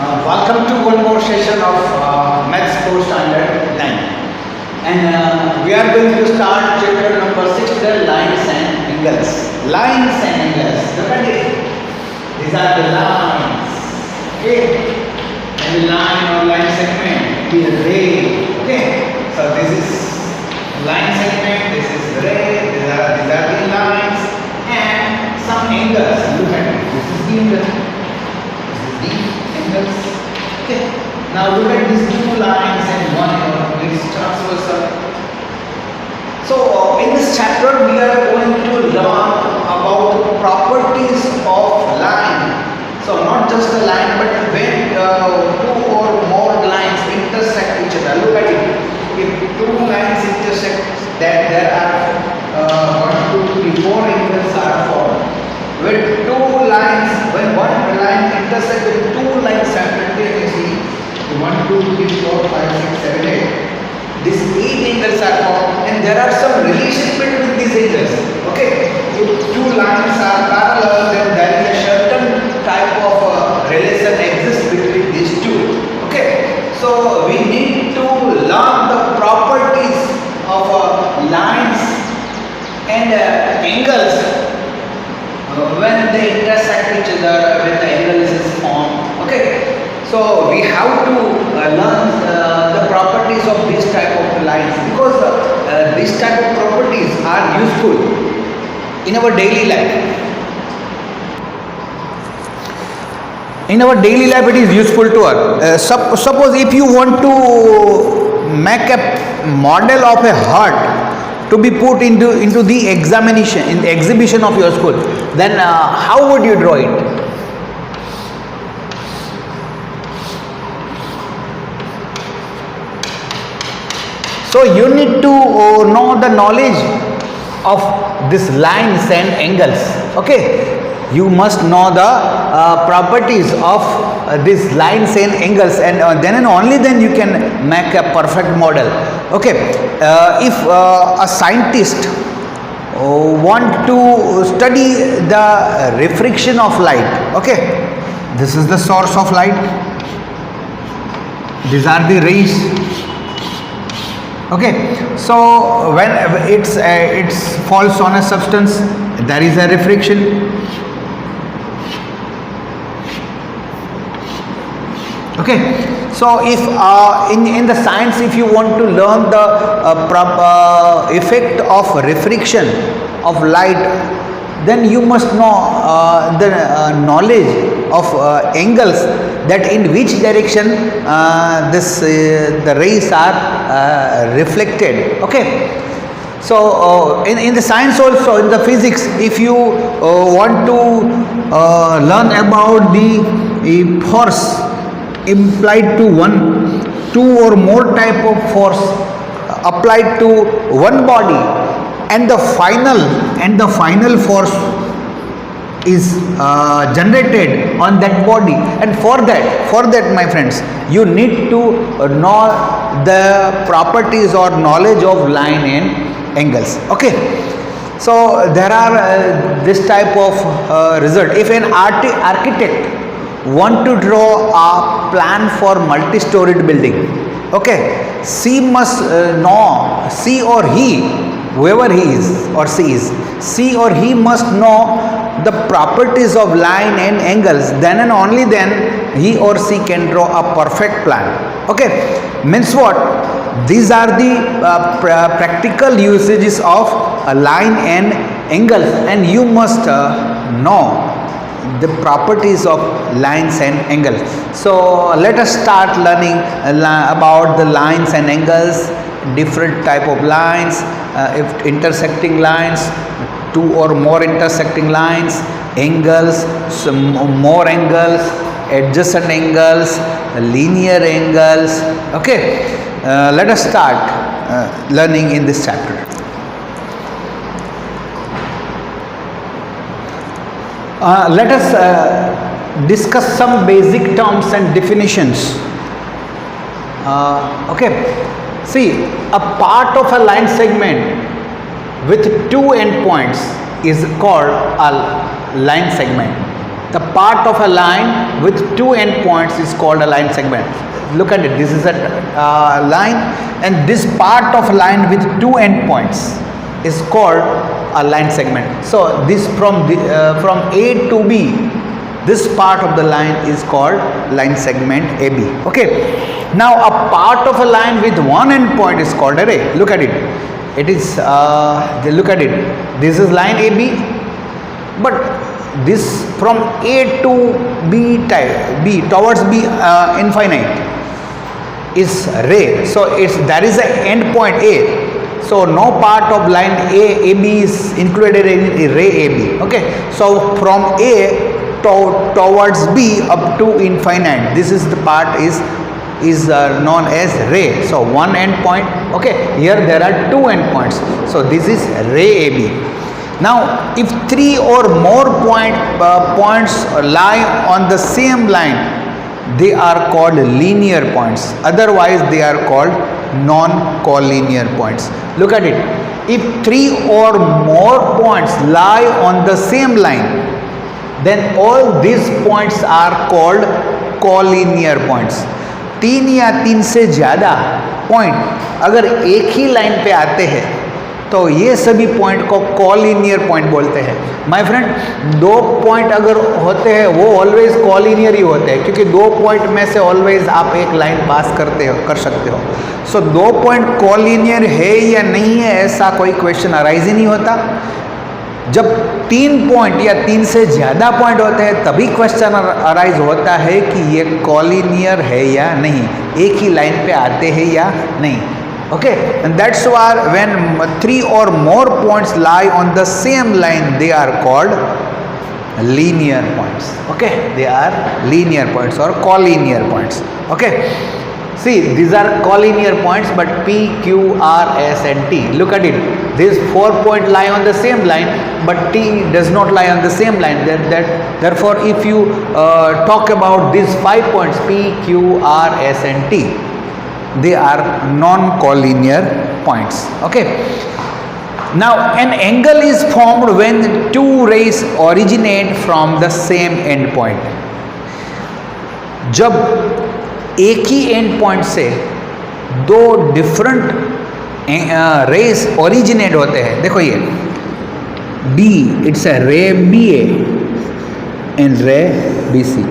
Welcome to one more session of Maths 4 Standard 9. And we are going to start chapter number 6, the lines and angles. Lines and angles. Look at it. These are the lines. Okay. And the line or line segment is ray. Okay. So this is line segment. This is ray. These are the lines and some angles. Look at it. This is the angle. Okay. Now look at these two lines and one angle. This transversal. So in this chapter we are going to learn about properties of line. So not just a line, but when two or more lines intersect each other. Look at it. If two lines intersect, then there are 1, 2, 3, 4 angles are formed. When when one line intersects with two lines simultaneously, 1, 2, 3, 4, 5, 6, 7, 8. These 8 angles are formed, and there are some relation between these angles. Okay, if two lines are parallel, then there is a certain type of relation exists between these two. Okay, so we need to learn the properties of lines and angles. When they intersect each other, when the angle is formed. Okay, so we have to learn the properties of this type of lines, because this type of properties are useful in our daily life. In our daily life it is useful to us. Suppose if you want to make a model of a heart to be put into the examination, in the exhibition of your school, then how would you draw it? So you need to know the knowledge of these lines and angles. Okay, you must know the properties of these lines and angles, and then and only then you can make a perfect model. Okay, if a scientist want to study the refraction of light, okay, this is the source of light, these are the rays. Okay, so when it falls on a substance, there is a refraction. Okay, so if in the science, if you want to learn the effect of refraction of light, then you must know the knowledge of angles, that in which direction the rays are reflected. Okay, so in the science also, in the physics, if you want to learn about the force implied to two or more type of force applied to one body, and the final force is generated on that body, and for that my friends, you need to know the properties or knowledge of line and angles. Okay, so there are this type of result. If an architect want to draw a plan for multi-storied building, okay, she must know, whoever he is or she is, she or he must know the properties of line and angles, then and only then he or she can draw a perfect plan. Okay, means what? These are the practical usages of a line and angles, and you must know the properties of lines and angles. So let us start learning about the lines and angles, different type of lines, if intersecting lines, two or more intersecting lines, angles, some more angles, adjacent angles, linear angles. Okay, let us start learning in this chapter. Let us discuss some basic terms and definitions. Okay, see, a part of a line segment with two endpoints is called a line segment. The part of a line with two endpoints is called a line segment. Look at it. This is a line, and this part of line with two endpoints is called a line segment. So this from A to B, this part of the line is called line segment AB. Okay. Now a part of a line with one endpoint is called a ray. Look at it. It is look at it. This is line AB, but this from A to B towards B infinite is ray. So there is an end point A. So no part of line AB is included in ray AB. Okay. So from A towards B up to infinite, this is the part is known as ray. So one end point. Okay. Here there are two endpoints. So this is ray AB. Now if three or more points lie on the same line, they are called linear points. Otherwise they are called non-collinear points. Look at it. If three or more points lie on the same line, then all these points are called collinear points. तीन या तीन से ज़्यादा point अगर एक ही line पे आते हैं तो ये सभी पॉइंट को कॉलिनियर पॉइंट बोलते हैं. माय फ्रेंड, दो पॉइंट अगर होते हैं वो ऑलवेज कॉलिनियर ही होते हैं, क्योंकि दो पॉइंट में से ऑलवेज आप एक लाइन पास कर सकते हो. सो दो पॉइंट कॉलिनियर है या नहीं है ऐसा कोई क्वेश्चन अराइज ही नहीं होता. जब तीन पॉइंट या तीन से ज़्यादा पॉइंट होते हैं तभी क्वेश्चन अराइज होता है कि ये कॉलिनियर है या नहीं, एक ही लाइन पे आते हैं या नहीं. Okay, and that's why when three or more points lie on the same line, they are called linear points. Okay, they are linear points or collinear points. Okay, see, these are collinear points, but P, Q, R, S and T. Look at it. These 4 points lie on the same line, but T does not lie on the same line. Therefore, if you talk about these 5 points P, Q, R, S and T, they are non-collinear points. Okay. Now an angle is formed when two rays originate from the same end point. जब एक ही and point से दो different race originate होते हैं. देखो ये B, it's a रे BA and ray BC.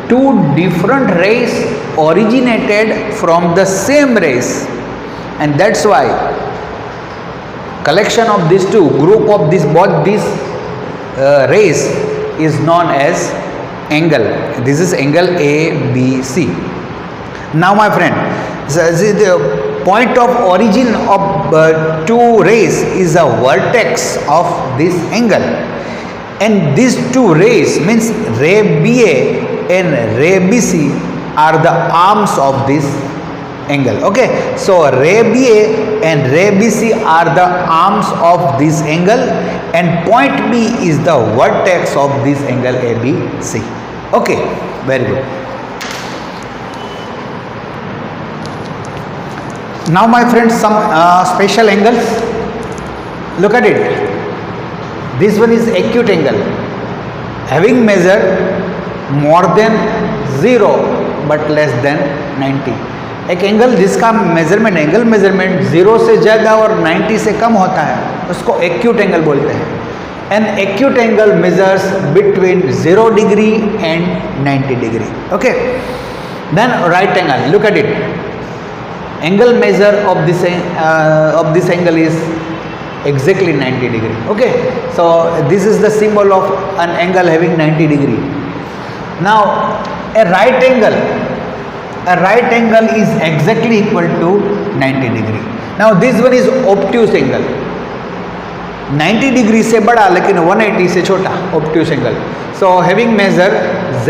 Two different rays originated from the same rays, and that's why collection of these two group of both these rays is known as angle. This is angle ABC. Now my friend, the point of origin of two rays is a vertex of this angle, and these two rays means ray BA and ray BC are the arms of this angle. Okay, so ray BA and ray BC are the arms of this angle, and point B is the vertex of this angle ABC. Okay, very good. Now my friends, some special angles. Look at it. This one is acute angle, having measured more than 0 but less than 90. एक angle जिसका angle measurement 0 से ज़्यादा और 90 से कम होता है उसको acute angle बोलते हैं. An acute angle measures between 0 degree and 90 degree. Okay, then right angle. Look at it. Angle measure of this angle is exactly 90 degree. Okay, so this is the symbol of an angle having 90 degree. Now a right angle is exactly equal to 90 degree. Now this one is obtuse angle. 90 degree से बड़ा लेकिन 180 से छोटा, obtuse angle. So having measure Z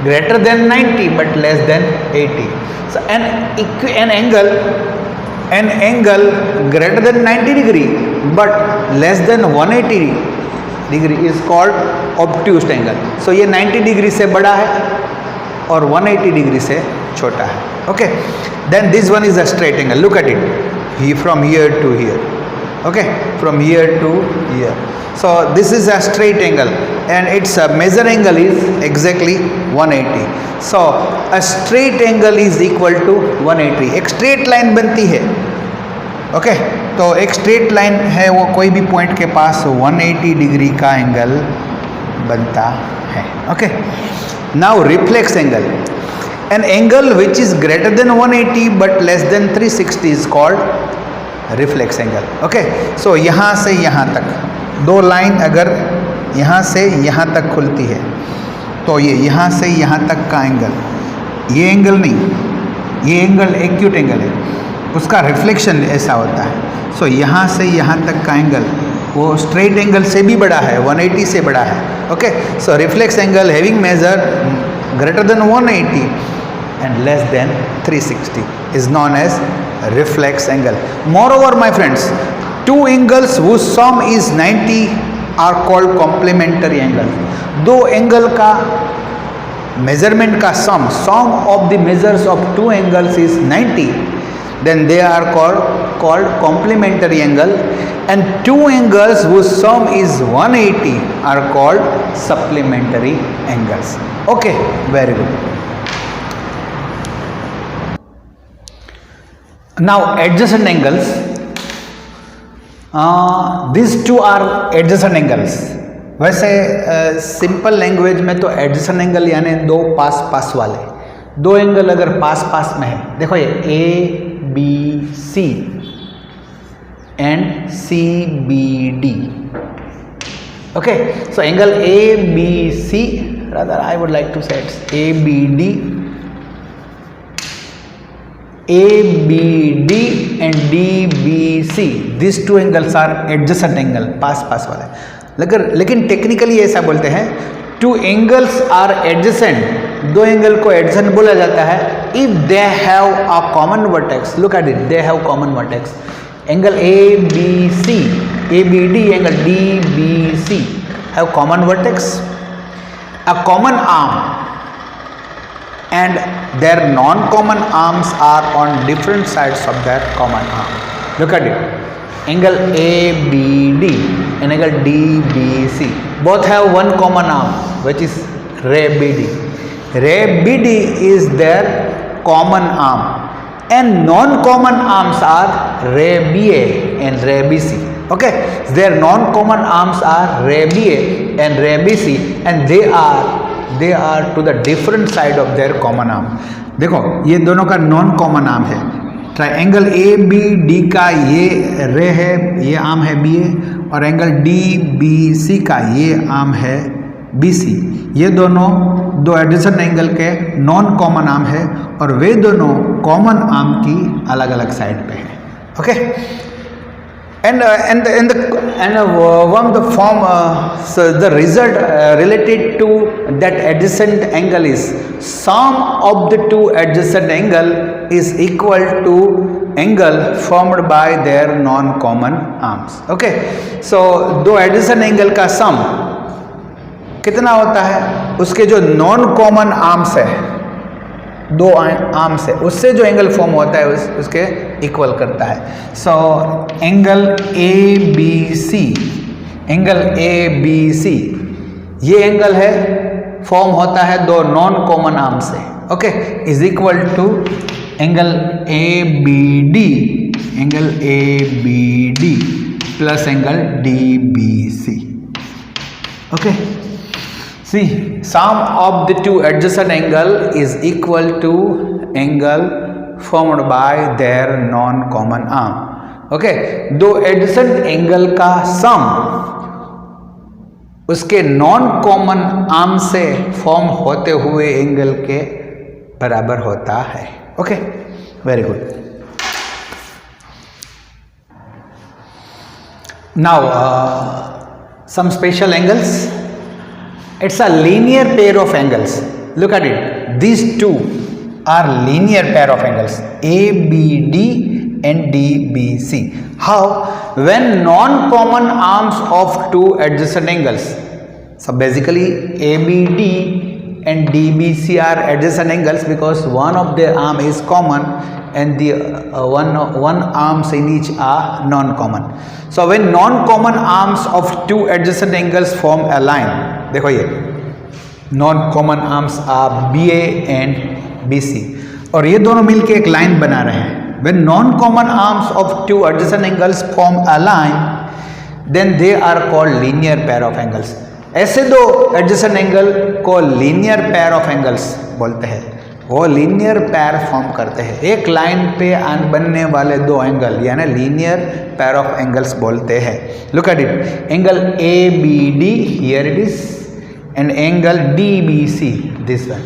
greater than 90 but less than 80. So an angle greater than 90 degree but less than 180 degree is called obtuse angle. So ये 90 degree से बड़ा है और 180 डिग्री से छोटा है. Okay, then this one is a straight angle. Look at it. From here to here. Okay, from here to here. So this is a straight angle and its measure angle is exactly 180. So a straight angle is equal to 180. एक straight line बनती है. Okay तो एक straight line है, वो कोई भी point के पास 180 डिग्री का एंगल बनता है. Okay, now reflex angle. An angle which is greater than 180 but less than 360 is called reflex angle. Okay, so यहाँ से यहाँ तक दो लाइन अगर यहाँ से यहाँ तक खुलती है तो ये यहाँ से यहाँ तक का एंगल, ये एंगल नहीं, ये एंगल एक्यूट एंगल है, उसका रिफ्लेक्शन ऐसा होता है. सो यहाँ से यहाँ तक का एंगल वो स्ट्रेट एंगल से भी बड़ा है, 180 से बड़ा है. Okay, so reflex angle having measure greater than 180 and less than 360 is known as reflex angle. Moreover, my friends, two angles whose sum is 90 are called complementary angle. दो angle का measurement का sum of the measures of two angles is 90, then they are called complementary angle, and two angles whose sum is 180 are called supplementary angles. Okay, very good. Now adjacent angles, these two are adjacent angles. वैसे simple language में तो adjacent angle यानी दो पास पास वाले, दो angle अगर पास पास में है, देखो ये A B C and C B D. Okay, so angle A B C, rather I would like to say it's A B D, ABD and DBC, these two angles are adjacent angle, पास पास वाले. लेकिन technically ऐसा बोलते हैं, two angles are adjacent, दो angle को adjacent बोला जाता है if they have a common vertex. Look at it, they have common vertex. Angle ABC, ABD, angle DBC have common vertex, a common arm, and their non-common arms are on different sides of their common arm. Look at it. Angle ABD and angle DBC both have one common arm, which is ray BD. Ray BD is their common arm, and non-common arms are ray BA and ray BC. Okay, their non-common arms are ray BA and ray BC, and they are to the different side of their common arm. देखो ये दोनों का non common arm है. Triangle A B D का ये रे है, ये आर्म है बी ए, और एंगल डी बी सी का ये आर्म है बी सी. ये दोनों दो एडजेसेंट एंगल के नॉन कॉमन आर्म है और वे दोनों कॉमन आर्म की अलग अलग साइड पे है. Okay, and one of the form, so the result related to that adjacent angle is sum of the two adjacent angle is equal to angle formed by their non-common arms. Okay, so दो adjacent angle का sum कितना होता है, उसके जो non-common arms है, दो arm से उससे जो एंगल फॉर्म होता है उसके इक्वल करता है. So angle A B C, angle A B C, ये एंगल है फॉर्म होता है दो नॉन कॉमन आर्म से. Okay, is equal to angle A B D, angle A B D plus angle D B C. Okay, see, sum of the two adjacent angle is equal to angle formed by their non-common arm. Okay, दो adjacent angle का sum उसके non-common arm से form होते हुए angle के बराबर होता है. Okay, very good. Now some special angles. It's a linear pair of angles. Look at it. These two are linear pair of angles, ABD and DBC. How? When non-common arms of two adjacent angles. So basically ABD and DBC are adjacent angles because one of their arm is common and the one arms in each are non-common. So when non-common arms of two adjacent angles form a line, देखो ये non-common arms are BA and BC और ये दोनों मिलके एक line बना रहे हैं. When non-common arms of two adjacent angles form a line, then they are called linear pair of angles. ऐसे दो एडजेसेंट एंगल को लीनियर पेयर ऑफ एंगल्स बोलते हैं. वो लीनियर पेयर फॉर्म करते हैं. एक लाइन पे बनने वाले दो एंगल यानी लीनियर पेयर ऑफ एंगल्स बोलते हैं. Look at it. Angle A B D, here it is, and angle D B C, this one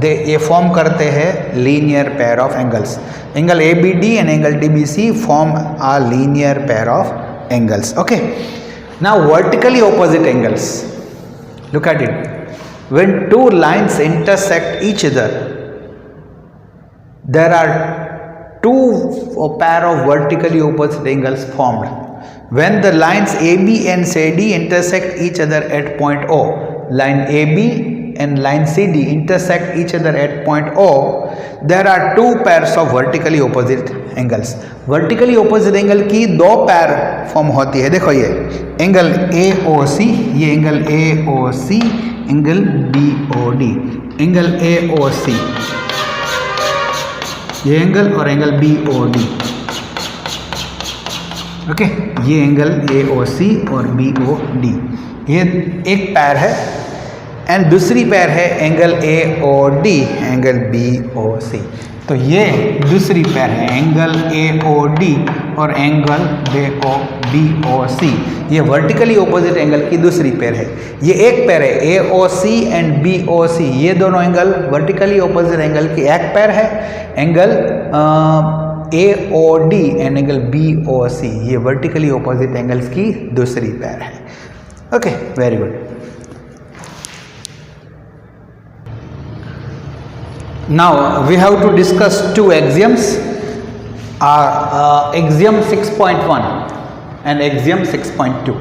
ये फॉर्म करते हैं linear pair of angles. Angle A B D and angle D B C form a linear pair of angles. Okay, now vertically opposite angles. Look at it. When two lines intersect each other, there are two pair of vertically opposite angles formed. When the lines AB and CD intersect each other at point O, line AB and line CD intersect each other at point O, there are two pairs of vertically opposite angles. Vertically opposite angle की दो पैर form होती है. देखो ये angle AOC, ये angle AOC, angle BOD, angle AOC ये angle और एंगल BOD. ओके, ये एंगल AOC और BOD ये एक पैर है एंड दूसरी पैर है एंगल AOD, एंगल BOC. तो ये दूसरी पैर है एंगल AOD और एंगल BOC. ये वर्टिकली ऑपोजिट एंगल की दूसरी पैर है. ये एक पैर है AOC एंड BOC, ये दोनों एंगल वर्टिकली ऑपोजिट एंगल की एक पैर है. Angle AOD and angle BOC ये वर्टिकली ऑपोजिट एंगल्स की दूसरी पैर है. Okay, very good. Now we have to discuss two axioms, axiom 6.1 and axiom 6.2.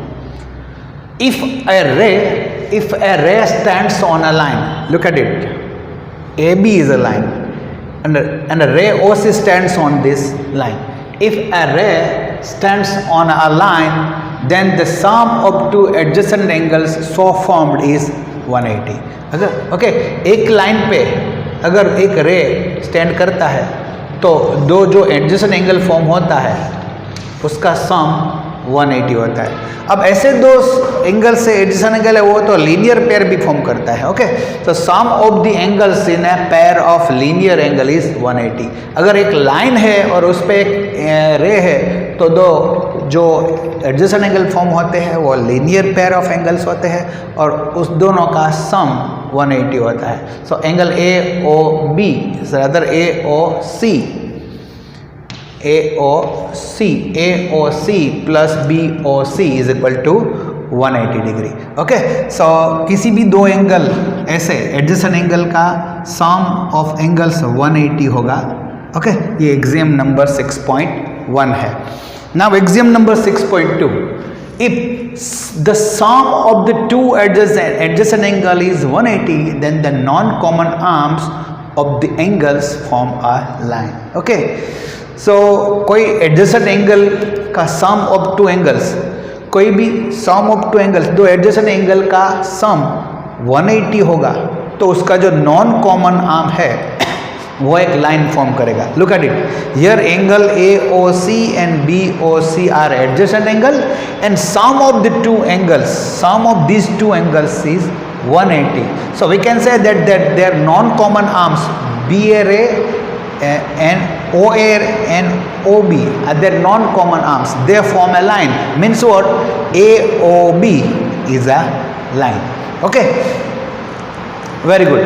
If a ray stands on a line, look at it, AB is a line and a ray OC stands on this line. If a ray stands on a line, then the sum of two adjacent angles so formed is 180. Okay, एक line पे अगर एक रे stand करता है तो दो जो एडजेसेंट एंगल फॉर्म होता है उसका सम 180 होता है. अब ऐसे दो एंगल से एडजेसेंट एंगल है वो तो लीनियर पेयर भी फॉर्म करता है. ओके, तो sum of the angles in a pair of linear angle is 180. अगर एक लाइन है और उस पर एक रे है तो दो जो एडजेसेंट एंगल फॉर्म होते हैं वो लीनियर पेयर ऑफ एंगल्स होते हैं और उस दोनों का सम 180 होता है. So angle AOB rather AOC plus BOC is equal to 180 degree. Okay, so किसी भी दो एंगल ऐसे एडजेसेंट एंगल का सम ऑफ एंगल्स 180 होगा. ओके, ये एक्सियम नंबर 6.1 है. Now axiom number 6.2. If the sum of the two adjacent angle is 180, then the non-common arms of the angles form a line. Okay, so कोई adjacent angle का sum of two angles, कोई भी sum of two angles, दो adjacent angle का sum 180 होगा तो उसका जो non-common arm है वो एक लाइन फॉर्म करेगा. Look at it. Here angle AOC and BOC are adjacent angle and sum of the two angles, sum of this two angles is 180. So we can say that their non common arms BA ray and OA and OB are their non-common arms. They form a line. Means what? AOB is a line. Okay, very good.